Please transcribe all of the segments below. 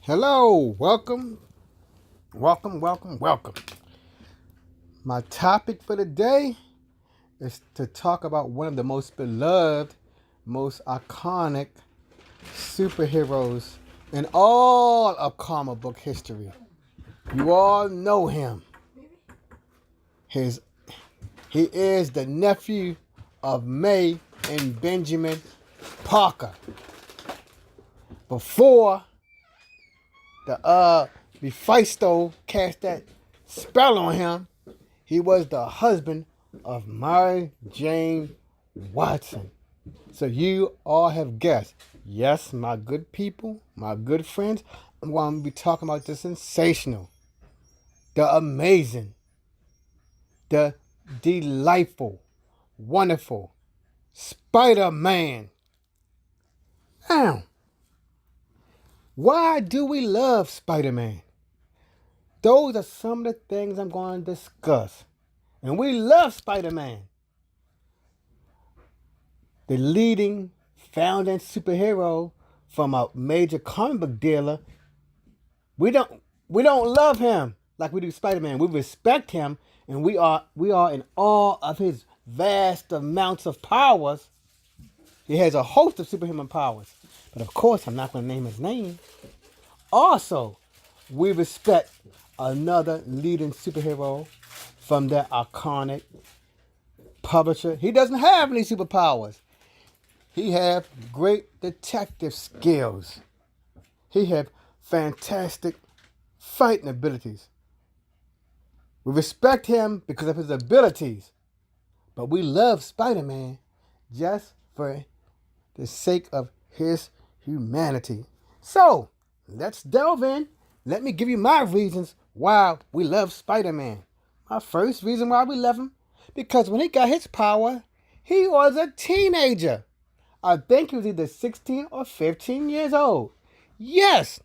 Hello, welcome. My topic for the day is to talk about one of the most beloved, most iconic superheroes in all of comic book history. You all know him. His He is the nephew of May and Benjamin Parker. Before the Mephisto cast that spell on him, he was the husband of Mary Jane Watson. So you all have guessed. Yes, my good people, my good friends, I'm going to be talking about the sensational, the amazing, the delightful, wonderful Spider-Man. Now, why do we love Spider-Man? Those are some of the things I'm going to discuss. And we love Spider-Man, the leading founding superhero from a major comic book dealer. We don't love him like we do Spider-Man. We respect him, and we are in awe of his vast amounts of powers. He has a host of superhuman powers. But of course, I'm not going to name his name. Also, we respect another leading superhero from that iconic publisher. He doesn't have any superpowers. He have great detective skills. He have fantastic fighting abilities. We respect him because of his abilities. But we love Spider-Man just for the sake of his humanity. So, let's delve in. Let me give you my reasons why we love Spider-Man. My first reason why we love him, because when he got his power, he was a teenager. I think he was either 16 or 15 years old. Yes,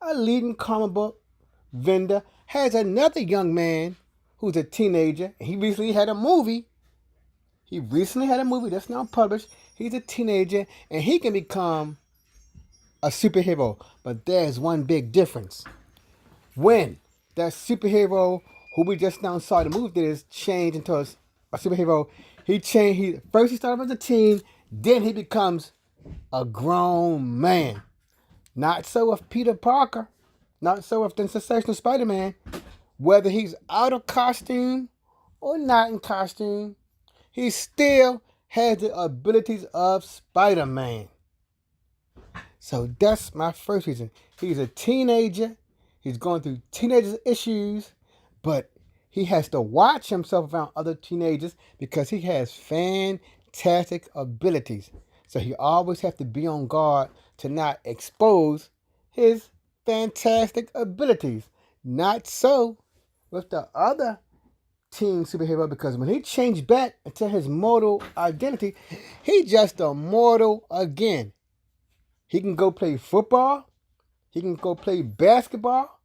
a leading comic book vendor has another young man who's a teenager. He recently had a movie. That's now published. He's a teenager and he can become a superhero. But there's one big difference. When that superhero who we just now saw the movie did is changed into a superhero, first he started as a teen, then he becomes a grown man. Not so with Peter Parker. Not so with the Sensational Spider-Man. Whether he's out of costume or not in costume, he still has the abilities of Spider-Man. So that's my first reason. He's a teenager. He's going through teenager issues, but he has to watch himself around other teenagers because he has fantastic abilities. So he always has to be on guard to not expose his fantastic abilities. Not so with the other teen superhero, because when he changed back into his mortal identity, he just a mortal again. He can go play football. He can go play basketball.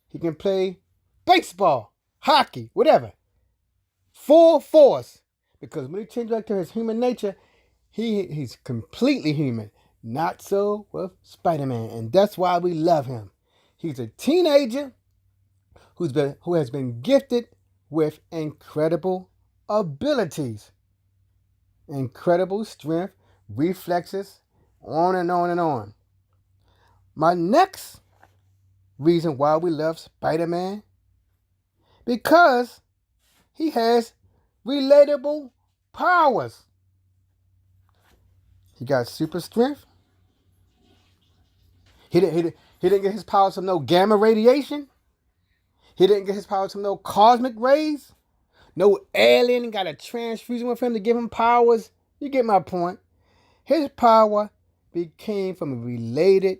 He can play baseball, hockey, whatever. Full force. Because when he changed back to his human nature, he's completely human. Not so with Spider-Man. And that's why we love him. He's a teenager who has been gifted with incredible abilities. Incredible strength, reflexes, on and on and on. My next reason why we love Spider-Man, because he has relatable powers. He got super strength. He didn't get his powers from no gamma radiation. He didn't get his powers from no cosmic rays. No alien got a transfusion with him to give him powers. You get my point. His power came from a related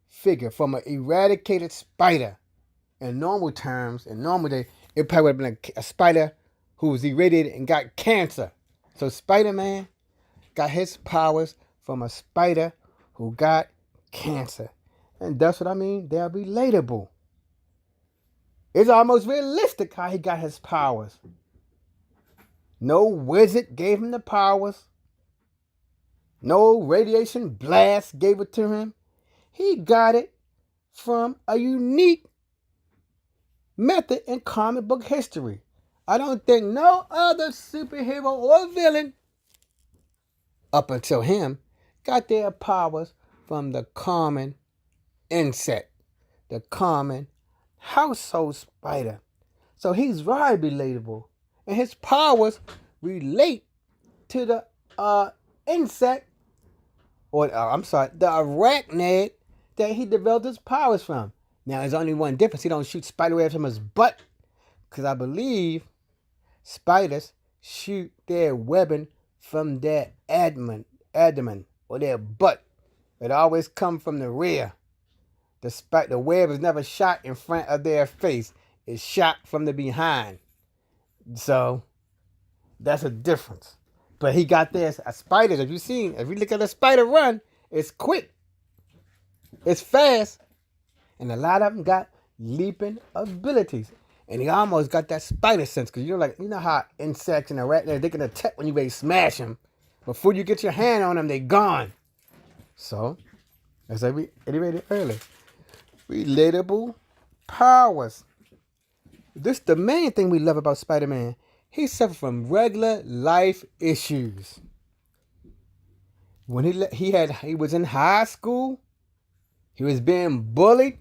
figure, from an eradicated spider. In normal terms, in normal day, it probably would have been a spider who was irradiated and got cancer. So Spider-Man got his powers from a spider who got cancer. And that's what I mean. They're relatable. It's almost realistic how he got his powers. No wizard gave him the powers. No radiation blast gave it to him. He got it from a unique method in comic book history. I don't think no other superhero or villain, up until him, got their powers from the common insect, the common household spider. So he's very relatable, and his powers relate to the insect, or the arachnid that he developed his powers from. Now, there's only one difference. He don't shoot spider webs from his butt, because I believe spiders shoot their webbing from their abdomen or their butt. It always comes from the rear. The web is never shot in front of their face. It's shot from the behind. So that's a difference. But he got this. Spiders, if you look at a spider run, it's quick. It's fast. And a lot of them got leaping abilities. And he almost got that spider sense. Because you know how insects and arachnids, they can attack when you ready to smash them. Before you get your hand on them, they gone. So, as I reiterated earlier, relatable powers. This the main thing we love about Spider-Man. He suffered from regular life issues. When he was in high school, he was being bullied.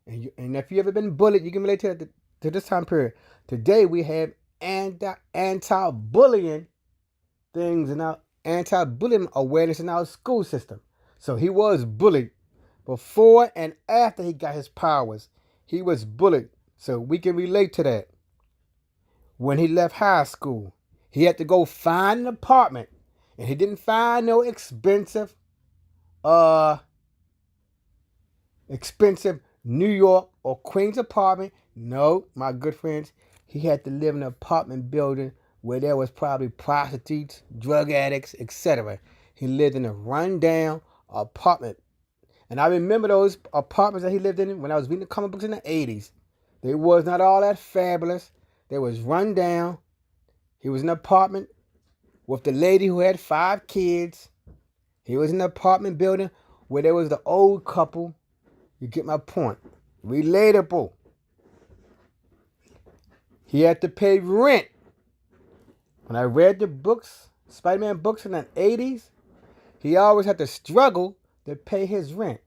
And if you ever been bullied, you can relate to this time period. Today we have anti-bullying things and our anti-bullying awareness in our school system. So he was bullied before and after he got his powers. He was bullied. So we can relate to that. When he left high school, he had to go find an apartment. And he didn't find no expensive New York or Queens apartment. No, my good friends, he had to live in an apartment building where there was probably prostitutes, drug addicts, etc. He lived in a rundown apartment. And I remember those apartments that he lived in when I was reading the comic books in the 80s. They was not all that fabulous. They was run down. He was in an apartment with the lady who had 5 kids. He was in an apartment building where there was the old couple. You get my point. Relatable. He had to pay rent. When I read the books, Spider-Man books in the 80s, he always had to struggle to pay his rent.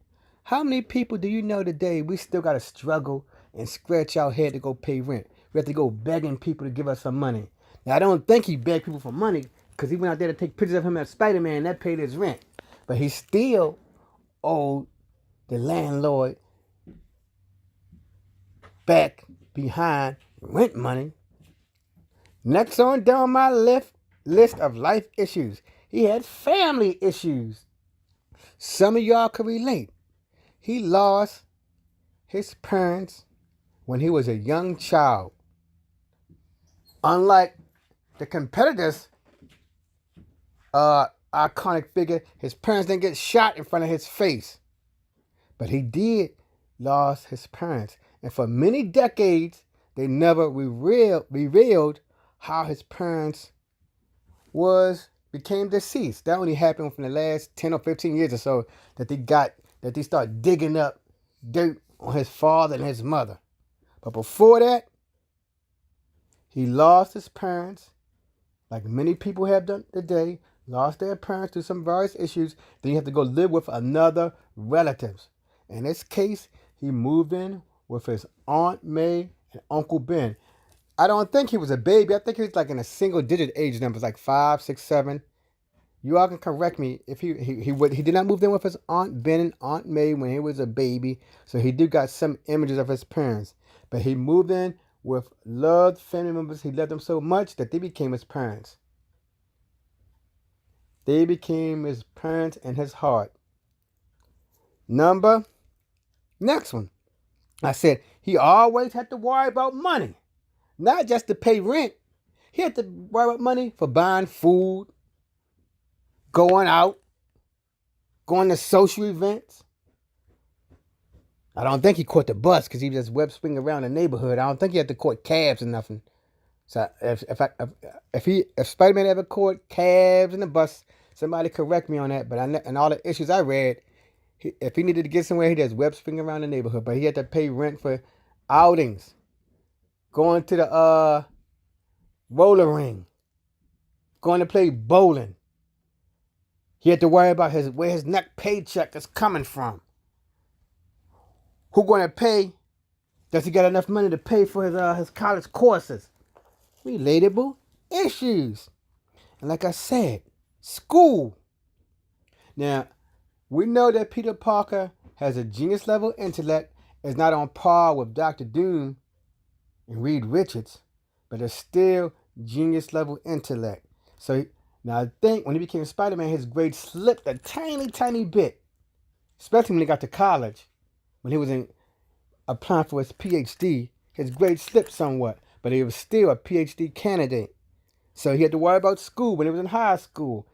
How many people do you know today we still got to struggle and scratch our head to go pay rent? We have to go begging people to give us some money. Now, I don't think he begged people for money because he went out there to take pictures of him as Spider-Man and that paid his rent. But he still owed the landlord back behind rent money. Next on down my list of life issues, he had family issues. Some of y'all can relate. He lost his parents when he was a young child. Unlike the competitors' iconic figure, his parents didn't get shot in front of his face. But he did lose his parents. And for many decades, they never revealed how his parents became deceased. That only happened within the last 10 or 15 years or so that they started digging up dirt on his father and his mother. But before that, he lost his parents, like many people have done today, lost their parents through some various issues. Then you have to go live with another relatives. In this case, he moved in with his Aunt May and Uncle Ben. I don't think he was a baby. I think he was like in a single-digit age numbers, like 5, 6, 7. You all can correct me if he did not move in with his Aunt Ben and Aunt May when he was a baby. So he did got some images of his parents. But he moved in with loved family members. He loved them so much that they became his parents. They became his parents in his heart. Next one. I said he always had to worry about money. Not just to pay rent. He had to worry about money for buying food, going out, going to social events. I don't think he caught the bus because he just web swinging around the neighborhood. I don't think he had to caught cabs or nothing. So if Spider-Man ever caught cabs in the bus, somebody correct me on that. But and all the issues I read, If he needed to get somewhere, he just web swing around the neighborhood. But he had to pay rent for outings, going to the roller ring, going to play bowling. He had to worry about where his next paycheck is coming from. Who going to pay? Does he got enough money to pay for his college courses? Relatable issues. And like I said, school. Now, we know that Peter Parker has a genius level intellect, is not on par with Dr. Doom and Reed Richards, but is still genius level intellect. So now I think when he became Spider-Man, his grade slipped a tiny bit, especially when he got to college. When he was applying for his PhD, his grade slipped somewhat, but he was still a PhD candidate. So he had to worry about school when he was in high school.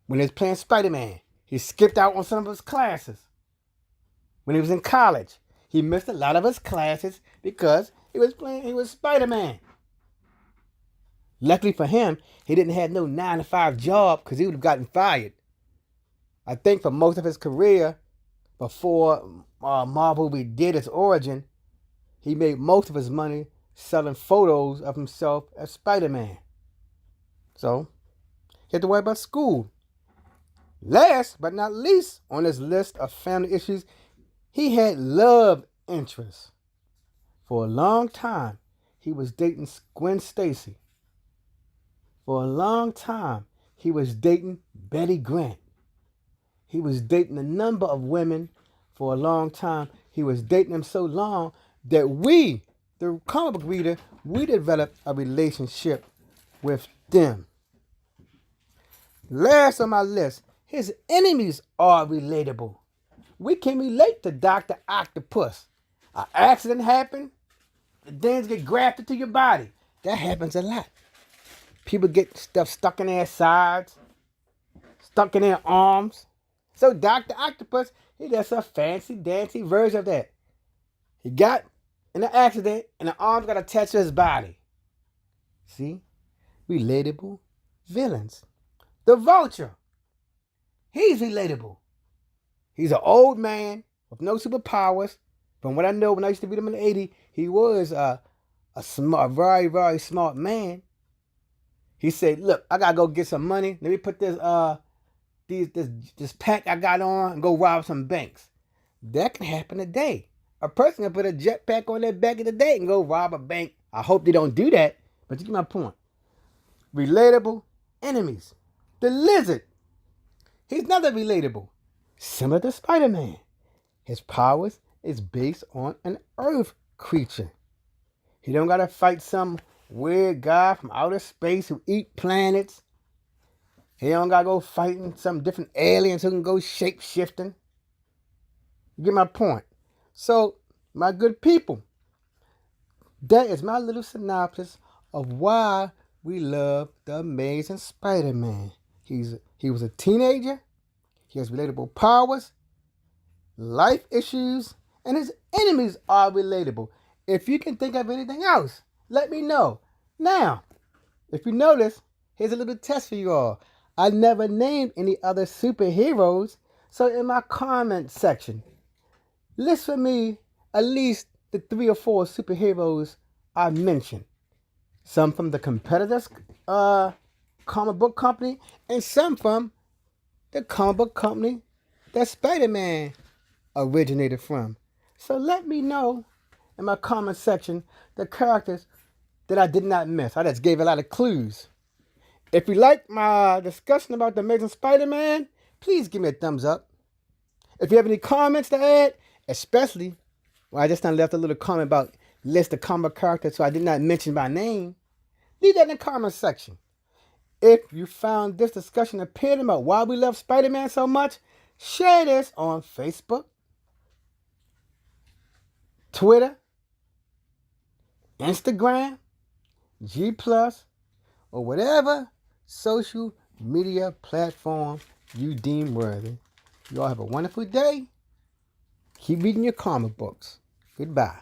When he was playing Spider-Man, he skipped out on some of his classes. When he was in college, he missed a lot of his classes because he was Spider-Man. Luckily for him, he didn't have no 9-to-5 job because he would have gotten fired. I think for most of his career, before Marvel redid its origin, he made most of his money selling photos of himself as Spider-Man. So, he had to worry about school. Last but not least on his list of family issues, he had love interests. For a long time, he was dating Gwen Stacy. For a long time, he was dating Betty Grant. He was dating a number of women for a long time. He was dating them so long that we, the comic book reader, we developed a relationship with them. Last on my list, his enemies are relatable. We can relate to Doctor Octopus. An accident happened, the things get grafted to your body. That happens a lot. People get stuff stuck in their sides, stuck in their arms. So Dr. Octopus, he does a fancy dancy version of that. He got in an accident and the arms got attached to his body. See? Relatable villains. The Vulture. He's relatable. He's an old man with no superpowers. From what I know, when I used to read him in the 80s, he was a very, very smart man. He said, look, I got to go get some money. Let me put this pack I got on and go rob some banks. That can happen today. A person can put a jetpack on their back of the day and go rob a bank. I hope they don't do that, but you get my point. Relatable enemies. The Lizard. He's not that relatable. Similar to Spider-Man. His powers is based on an Earth creature. He don't got to fight some weird guy from outer space who eat planets. He don't got to go fighting some different aliens who can go shape-shifting. You get my point? So, my good people, that is my little synopsis of why we love the Amazing Spider-Man. He was a teenager. He has relatable powers, life issues, and his enemies are relatable. If you can think of anything else, let me know. Now, if you notice, here's a little test for you all. I never named any other superheroes, so in my comment section, list for me at least the 3 or 4 superheroes I mentioned. Some from the competitors' comic book company, and some from the comic book company that Spider-Man originated from. So let me know in my comment section the characters that I did not miss. I just gave a lot of clues. If you like my discussion about the Amazing Spider-Man, please give me a thumbs up. If you have any comments to add, especially, well, I just left a little comment about list of comic characters so I did not mention by name, leave that in the comment section. If you found this discussion appealing about why we love Spider-Man so much, share this on Facebook, Twitter, Instagram, G+, or whatever social media platform you deem worthy. You all have a wonderful day. Keep reading your comic books. Goodbye.